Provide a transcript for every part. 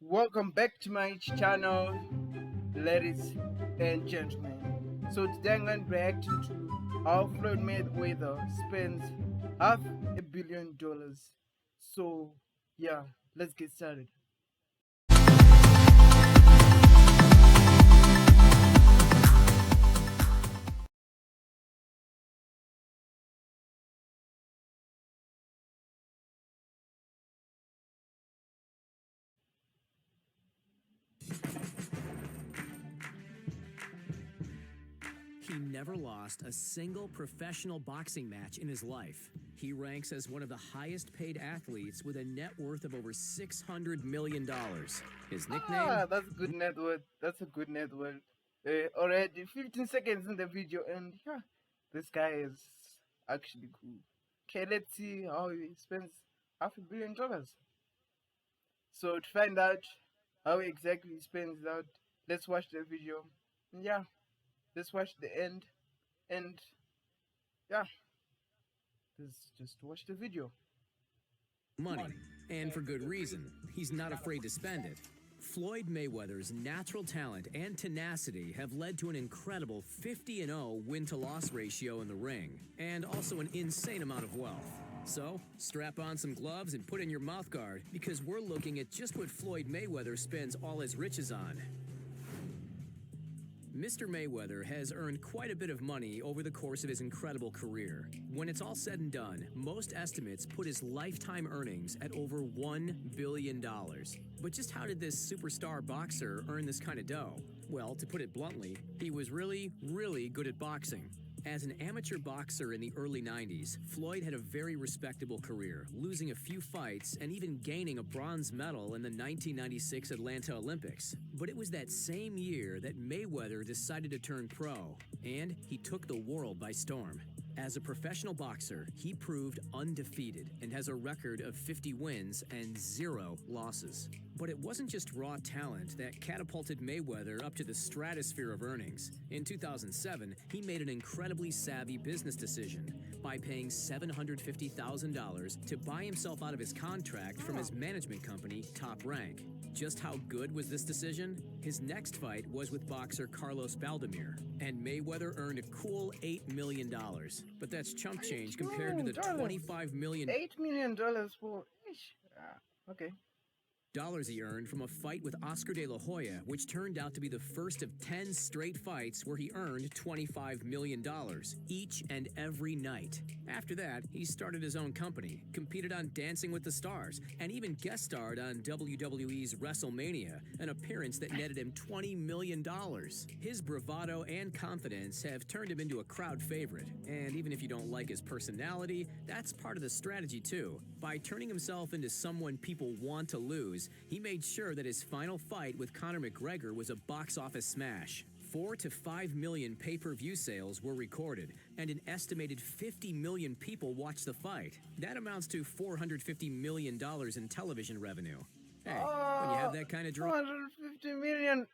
Welcome back to my channel, ladies and gentlemen. So today I'm going to react to how Floyd Mayweather spends $500 million. So yeah, let's get started. He never lost a single professional boxing match in his life. He ranks as one of the highest paid athletes with a net worth of over $600 million. His nickname? That's a good net worth. That's a good net worth. Already 15 seconds in the video, and yeah, this guy is actually cool. Okay, let's see how he spends $500 million. So to find out how exactly he spends that, let's watch the video. Yeah, let's watch the end. And yeah, let's just watch the video. Money. And for good reason. He's not afraid to spend it. Floyd Mayweather's natural talent and tenacity have led to an incredible 50-0 win-to-loss ratio in the ring, and also an insane amount of wealth. So, strap on some gloves and put in your mouth guard, because we're looking at just what Floyd Mayweather spends all his riches on. Mr. Mayweather has earned quite a bit of money over the course of his incredible career. When it's all said and done, most estimates put his lifetime earnings at over $1 billion. But just how did this superstar boxer earn this kind of dough? Well, to put it bluntly, he was really, really good at boxing. As an amateur boxer in the early 90s, Floyd had a very respectable career, losing a few fights and even gaining a bronze medal in the 1996 Atlanta Olympics. But it was that same year that Mayweather decided to turn pro, and he took the world by storm. As a professional boxer, he proved undefeated and has a record of 50 wins and 0 losses. But it wasn't just raw talent that catapulted Mayweather up to the stratosphere of earnings. In 2007, he made an incredibly savvy business decision by paying $750,000 to buy himself out of his contract from his management company, Top Rank. Just how good was this decision? His next fight was with boxer Carlos Baldemir, and Mayweather earned a cool $8 million. But that's chump change compared to the $25 million $8 million for each. Okay. He earned from a fight with Oscar de la Hoya, which turned out to be the first of 10 straight fights where he earned $25 million each and every night. After that, he started his own company, competed on Dancing with the Stars, and even guest starred on WWE's WrestleMania, an appearance that netted him $20 million. His bravado and confidence have turned him into a crowd favorite, and even if you don't like his personality, that's part of the strategy too. By turning himself into someone people want to lose, he made sure that his final fight with Conor McGregor was a box office smash. 4 to 5 million pay-per-view sales were recorded, and an estimated 50 million people watched the fight. That amounts to $450 million in television revenue. Hey, when you have that kind of draw... 450 million.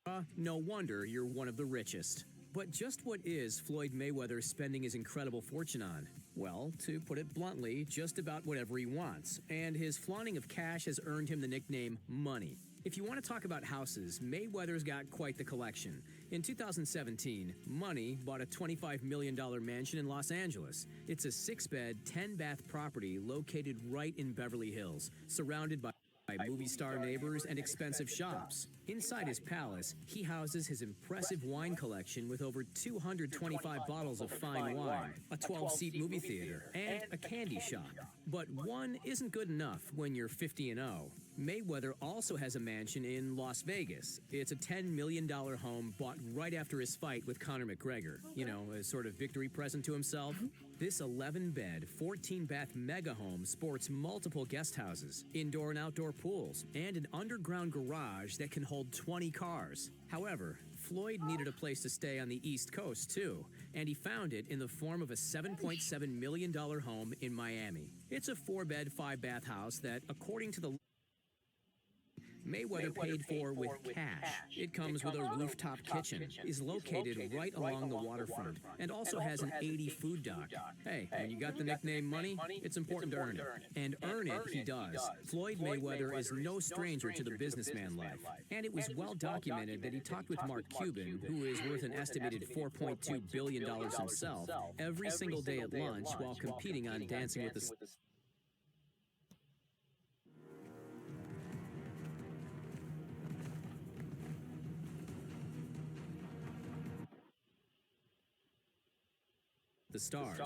Damn. No wonder you're one of the richest. But just what is Floyd Mayweather spending his incredible fortune on? Well, to put it bluntly, just about whatever he wants, and his flaunting of cash has earned him the nickname Money. If you want to talk about houses, Mayweather's got quite the collection. In 2017, Money bought a $25 million mansion in Los Angeles. It's a 6-bed, 10-bath property located right in Beverly Hills, surrounded by movie star neighbors and expensive shops. Inside his palace, he houses his impressive wine collection with over 225 bottles of fine wine, a 12-seat movie theater, and a candy shop. But one isn't good enough when you're 50-0. Mayweather also has a mansion in Las Vegas. It's a $10 million home bought right after his fight with Conor McGregor. You know, a sort of victory present to himself. This 11-bed, 14-bath mega home sports multiple guest houses, indoor and outdoor pools, and an underground garage that can hold 20 cars. However, Floyd needed a place to stay on the East Coast, too, and he found it in the form of a $7.7 million home in Miami. It's a 4-bed, 5-bath house that, according to the Mayweather paid for with cash. It comes with a rooftop kitchen, is located right along the waterfront, and also has an 80 food dock. Hey, when you got the nickname Money, it's important to earn it. And earn it he does. Floyd Mayweather is no stranger to the businessman life, and it was well documented that he talked with Mark Cuban, who is worth an estimated $4.2 billion himself, every single day at lunch while competing on Dancing with the Stars.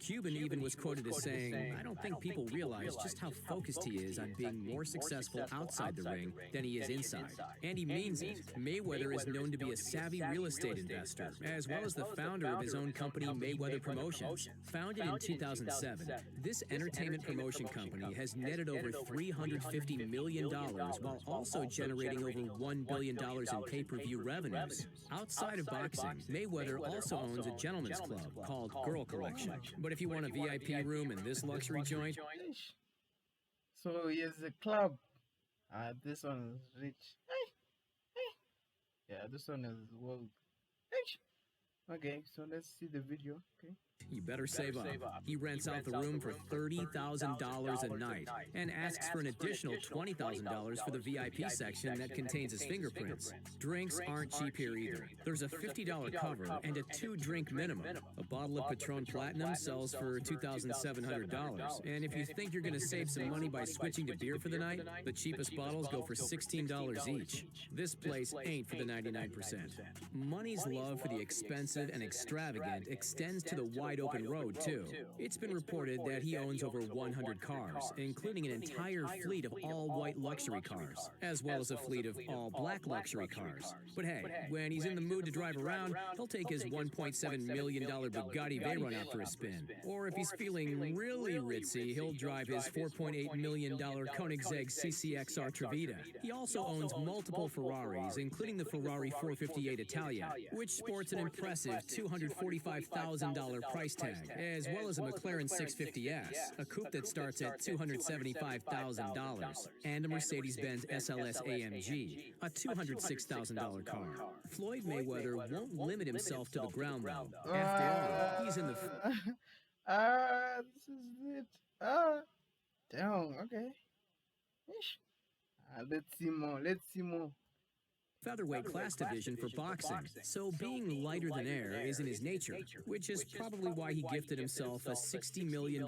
Cuban even was quoted as saying, "I don't think people realize just how focused he is on being more successful outside the ring than he is inside." And he means it. Mayweather is known to be a savvy real estate investor, as well as the founder of his own company, Mayweather Promotions. Founded in 2007, this entertainment promotion company has netted over $350 million while also generating over $1 billion in pay-per-view revenues. Outside of boxing, Mayweather also owns a gentleman's club called Girl Collection. But if you want a VIP room in this luxury joint... So he has a club. This one is rich. Yeah, this one is world. Okay, so let's see the video. Okay. You better save up. He rents out the room for $30,000 a night and asks for an additional $20,000 for the VIP section that contains his fingerprints. Drinks aren't cheap here either. There's a $50 cover and a 2-drink minimum. A bottle of Patron Platinum sells for $2,700. And if you think you're going to save some money by switching to beer for the night, the cheapest bottles go for $16 each. This place ain't for the 99%. Money's love for the expensive and extravagant extends to the wide open road, too. It's been reported that he owns over 100 cars, including an entire fleet of all-white luxury cars, as well as a fleet of all-black luxury cars. But hey, when he's in the mood to drive around, he'll take his $1.7 million Bugatti Veyron out for a spin. Or if he's feeling really ritzy, he'll drive his $4.8 million Koenigsegg CCXR Trevita. He also owns multiple Ferraris, including the Ferrari 458 Italia, which sports an impressive $245,000 price tag, as well as a McLaren 650S, a coupe that starts at $275,000, and a Mercedes-Benz SLS AMG, a $206,000 car. Floyd Mayweather won't limit himself to the ground though. After all, he's in the... This is it. Damn, okay. Let's see more. Featherweight class division for boxing, so being lighter than air is in his nature, which is probably why he gifted himself a $60 million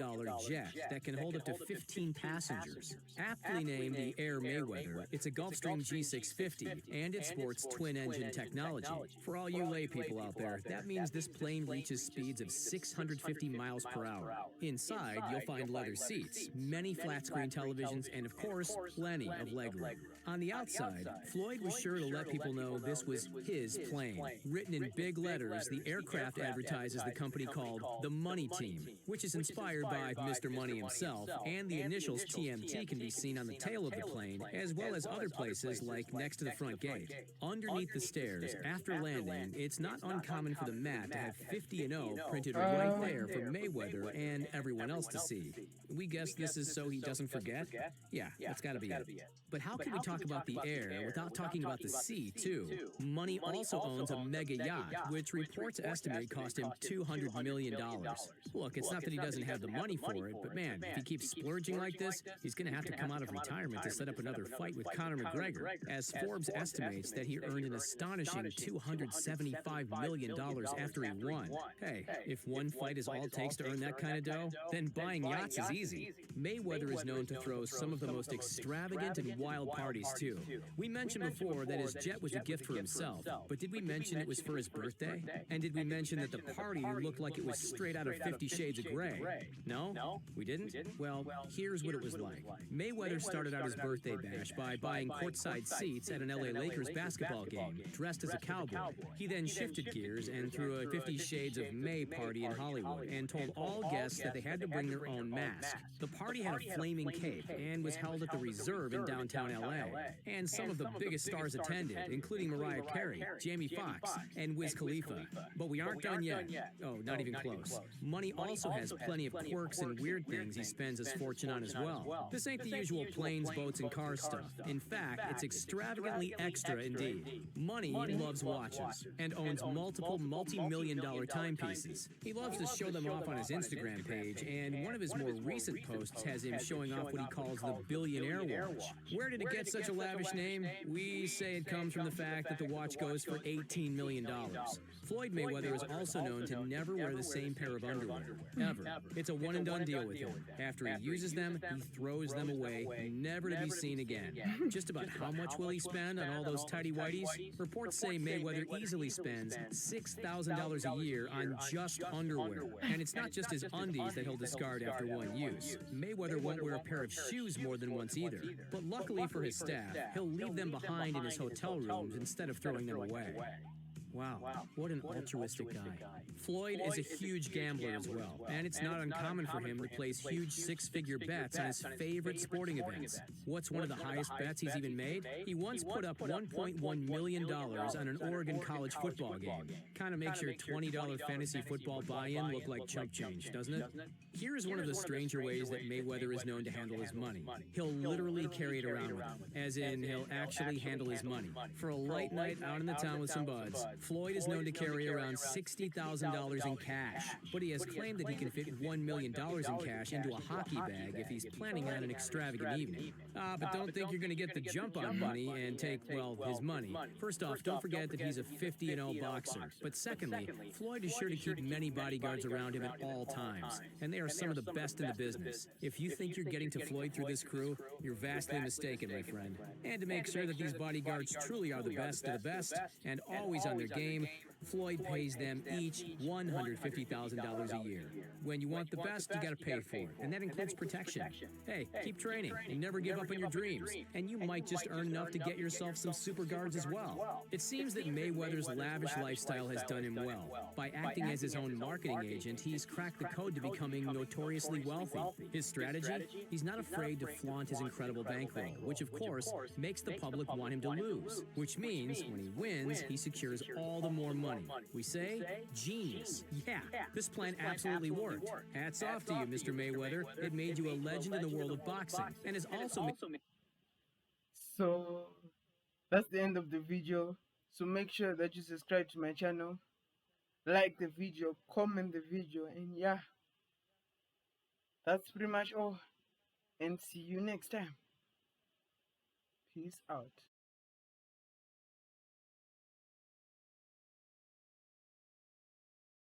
jet that can hold up to 15 passengers. Aptly named the Air Mayweather, it's a Gulfstream G650, and it sports twin-engine technology. For all you lay people out there, that means this plane reaches speeds of 650 miles per hour. Inside, you'll find leather seats, many flat-screen televisions, and of course, plenty of legroom. On the outside, Floyd was sure to let people know this was his plane. Written in big letters, the aircraft advertises the company called the Money Team, which is inspired by Mr. Money himself, and the initials TMT can be seen on the tail of the plane, as well as other places like next to the front gate. Underneath the stairs, after landing, it's not uncommon for the mat to have 50-0 printed right there for Mayweather and everyone else to see. We guess this is so he doesn't forget? Yeah, that's gotta be it. But how can we talk about the air without talking about the sea, too? Money also owns a mega yacht, which reports estimate cost him $200 million. Look, it's not that he doesn't have the money for it, but man, if he keeps splurging like this, he's gonna have to come out of retirement to set up another fight with Conor McGregor, as Forbes estimates that he earned an astonishing $275 million after he won. Hey, if one fight is all it takes to earn that kind of dough, then buying yachts is easy. Mayweather is known to throw some of the most extravagant and wild parties, too. We mentioned before that his jet was a gift for himself, but did we mention it was for his birthday? And did we mention that the party looked like it was straight out of 50 Shades of Grey? No? We didn't? Well, here's what it was like. Mayweather started out his birthday bash by buying courtside seats at an LA Lakers basketball game, dressed as a cowboy. He then shifted gears and threw a 50 Shades of May party in Hollywood and told all guests that they had to bring their own mask. The party had a flaming cape and was held at the Reserve in downtown LA. And some of the biggest stars attended, including Mariah Carey, Jamie Foxx, and Wiz Khalifa. But we aren't done yet. Oh, not even close. Money also has plenty of quirks and weird things he spends his fortune on as well. This ain't the usual planes, boats, and car stuff. In fact, it's extravagantly extra indeed. Money loves watches and owns multiple multi-million-dollar timepieces. He loves to show them off on his Instagram page, and one of his more recent posts has him showing off what he calls the billionaire watch. Where did it get such a lavish name? We say it comes from the fact that the watch goes for $18 million. Floyd Mayweather is also known to never wear the same pair of underwear, ever. It's a one-and-done deal with him. After he uses them, he throws them away, never to be seen again. Just about how much will he spend on all those tighty-whities? Reports say Mayweather easily spends $6,000 a year on just underwear. And it's not just his undies that he'll discard after one use. Mayweather won't wear a pair of shoes more than once either. But luckily for his staff, he'll leave them behind in his hotel rooms instead of throwing them away. Wow, what an altruistic guy. Floyd is a huge gambler as well, and it's not uncommon for him to place huge six-figure bets on his favorite sporting events. What's one of the highest bets he's even made? He once put up $1.1 million on an Oregon college football game. Kind of makes your $20 fantasy football buy-in look like chump change, doesn't it? Here is one of the stranger ways that Mayweather is known to handle his money. He'll literally carry it around with him, as in he'll actually handle his money. For a light night out in the town with some buds, Floyd is known to carry around $60,000 in cash, but he has claimed that he can fit $1 million in cash into a hockey bag if he's planning on an extravagant evening. But don't think you're going to get the jump on money and take, well, his money. First off, don't forget that he's a 50-0 boxer. But secondly, Floyd is sure to keep many bodyguards around him at all times, and they are some of the best in the business. If you think you're getting to Floyd through this crew, you're vastly mistaken, my friend. And to make sure that these bodyguards truly are the best of the best and always on their game, Floyd pays them each $150,000 a year. When you want the best, you gotta pay for it, and that includes protection. Hey, keep training and never give up on your dreams, and you might just earn enough to get yourself some super guards as well. It seems that Mayweather's lavish lifestyle has done him well. By acting as his own marketing agent, he's cracked the code to becoming notoriously wealthy. His strategy? He's not afraid to flaunt his incredible bankroll, which of course makes the public want him to lose, which means when he wins, he secures all the more money. We say, genius. Yeah, this plan absolutely worked. Hats off to you, Mr. Mayweather. It made you a legend in the world of boxing, and has also made... So that's the end of the video. So make sure that you subscribe to my channel, like the video, comment the video, and yeah, that's pretty much all. And see you next time. Peace out.